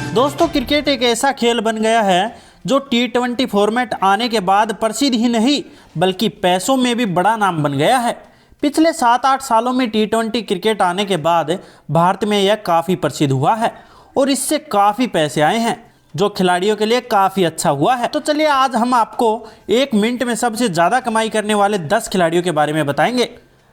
दोस्तों, क्रिकेट एक ऐसा खेल बन गया है जो T20 फॉर्मेट आने के बाद प्रसिद्ध ही नहीं बल्कि पैसों में भी बड़ा नाम बन गया है। पिछले 7-8 सालों में T20 क्रिकेट आने के बाद भारत में यह काफ़ी प्रसिद्ध हुआ है और इससे काफ़ी पैसे आए हैं जो खिलाड़ियों के लिए काफ़ी अच्छा हुआ है। तो चलिए आज हम आपको 1 मिनट में सबसे ज़्यादा कमाई करने वाले 10 खिलाड़ियों के बारे में बताएंगे।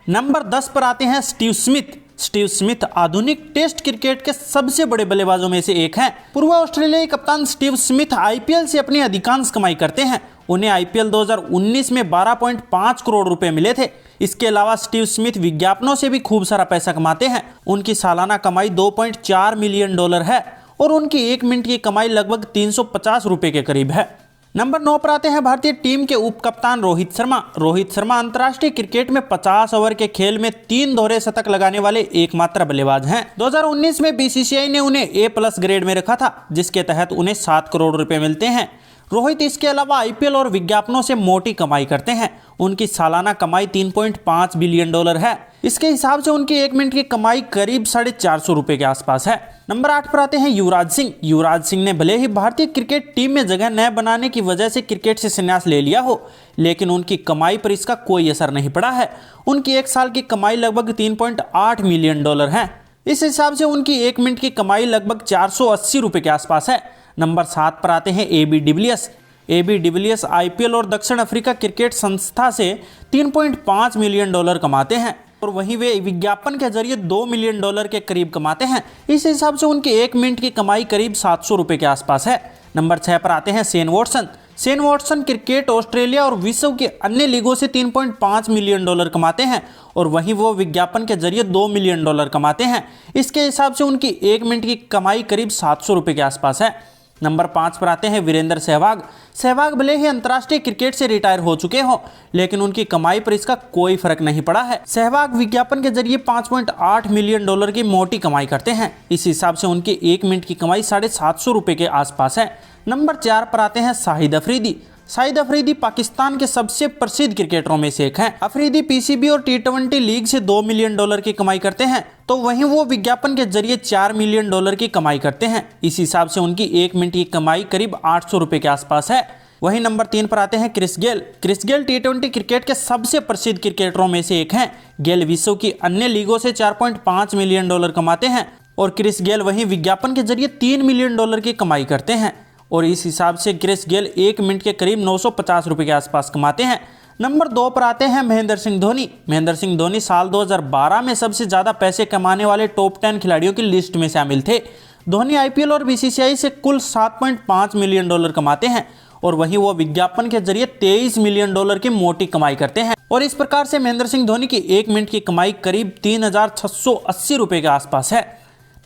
नंबर 10 पर आते हैं स्टीव स्मिथ। स्टीव स्मिथ आधुनिक टेस्ट क्रिकेट के सबसे बड़े बल्लेबाजों में से एक हैं। पूर्व ऑस्ट्रेलियाई कप्तान स्टीव स्मिथ आईपीएल से अपनी अधिकांश कमाई करते हैं। उन्हें आईपीएल 2019 में 12.5 करोड़ रुपए मिले थे। इसके अलावा स्टीव स्मिथ विज्ञापनों से भी खूब सारा पैसा कमाते हैं। उनकी सालाना कमाई $2.4 मिलियन है और उनकी 1 मिनट की कमाई लगभग 350 रुपए के करीब है। नंबर 9 पर आते हैं भारतीय टीम के उप कप्तान रोहित शर्मा। रोहित शर्मा अंतर्राष्ट्रीय क्रिकेट में 50 ओवर के खेल में 3 दोहरे शतक लगाने वाले एकमात्र बल्लेबाज हैं। 2019 में बीसीसीआई ने उन्हें A+ ग्रेड में रखा था, जिसके तहत उन्हें 7 करोड़ रुपए मिलते हैं। रोहित इसके अलावा आईपीएल और विज्ञापनों से मोटी कमाई करते हैं। उनकी सालाना कमाई $3.5 बिलियन है। इसके हिसाब से उनकी 1 मिनट की कमाई करीब 450 रुपए के आसपास है। नंबर 8 पर आते हैं युवराज सिंह। युवराज सिंह ने भले ही भारतीय क्रिकेट टीम में जगह न बनाने की वजह से क्रिकेट से संन्यास ले लिया हो, लेकिन उनकी कमाई पर इसका कोई असर नहीं पड़ा है। उनकी 1 साल की कमाई लगभग $3.8 मिलियन है। इस हिसाब से उनकी 1 मिनट की कमाई लगभग 480 रुपए के आसपास है। नंबर 7 पर आते हैं AB de Villiers. AB de Villiers IPL और दक्षिण अफ्रीका क्रिकेट संस्था से $3.5 मिलियन कमाते हैं और वहीं वे विज्ञापन के जरिए $2 मिलियन के करीब कमाते हैं। इस हिसाब से उनकी 1 मिनट की कमाई करीब 700 रुपए के आसपास है। नंबर 6 पर आते हैं Shane Watson. Shane Watson cricket Australia और विश्व के अन्य लीगों से $3.5 मिलियन कमाते हैं और वहीं वो विज्ञापन के जरिए $2 मिलियन कमाते हैं। इसके हिसाब से उनकी 1 मिनट की कमाई करीब 700 रुपए के आसपास है। नंबर 5 पर आते हैं वीरेंद्र सहवाग। सहवाग भले ही अंतर्राष्ट्रीय क्रिकेट से रिटायर हो चुके हों, लेकिन उनकी कमाई पर इसका कोई फर्क नहीं पड़ा है। सहवाग विज्ञापन के जरिए $5.8 मिलियन की मोटी कमाई करते हैं। इस हिसाब से उनकी 1 मिनट की कमाई 750 रुपए के आसपास है। नंबर 4 पर आते हैं शाहिद अफरीदी। शाहिद अफरीदी पाकिस्तान के सबसे प्रसिद्ध क्रिकेटरों में से एक हैं। अफरीदी पीसीबी और T20 लीग से $2 मिलियन की कमाई करते हैं, तो वहीं वो विज्ञापन के जरिए $4 मिलियन की कमाई करते हैं। इस हिसाब से उनकी 1 मिनट की कमाई करीब 800 रुपए के आसपास है। वहीं नंबर 3 पर आते हैं Chris Gayle. Chris Gayle T20 cricket के सबसे प्रसिद्ध क्रिकेटरों में से एक हैं। गेल विश्व की अन्य लीगों से $4.5 मिलियन कमाते हैं और क्रिस गेल वहीं विज्ञापन के जरिए $3 मिलियन की कमाई करते हैं और इस हिसाब से क्रिस गेल 1 मिनट के करीब 950 रुपए के आसपास कमाते हैं। नंबर 2 पर आते हैं महेंद्र सिंह धोनी। महेंद्र सिंह धोनी साल 2012 में सबसे ज़्यादा पैसे कमाने वाले टॉप 10 खिलाड़ियों की लिस्ट में शामिल थे। धोनी आईपीएल और बीसीसीआई से कुल $7.5 मिलियन कमाते हैं और वहीं वो विज्ञापन के जरिए $23 मिलियन की मोटी कमाई करते हैं और इस प्रकार से महेंद्र सिंह धोनी की 1 मिनट की कमाई करीब 3680 रुपए के आसपास है।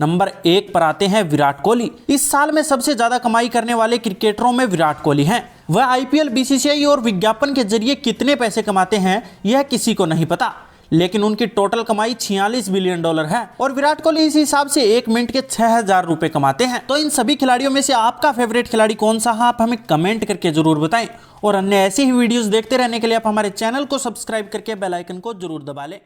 नंबर 1 पर आते हैं विराट कोहली। इस साल में सबसे ज्यादा कमाई करने वाले क्रिकेटरों में विराट कोहली हैं। वह आईपीएल, बीसीसीआई और विज्ञापन के जरिए कितने पैसे कमाते हैं यह किसी को नहीं पता, लेकिन उनकी टोटल कमाई $46 बिलियन है और विराट कोहली इस हिसाब से 1 मिनट के 6000 रुपए कमाते हैं। तो इन सभी खिलाड़ियों में से आपका फेवरेट खिलाड़ी कौन सा है, आप हमें कमेंट करके जरूर बताएं और अन्य ऐसी ही वीडियोस देखते रहने के लिए आप हमारे चैनल को सब्सक्राइब करके बेल आइकन को जरूर दबा लें।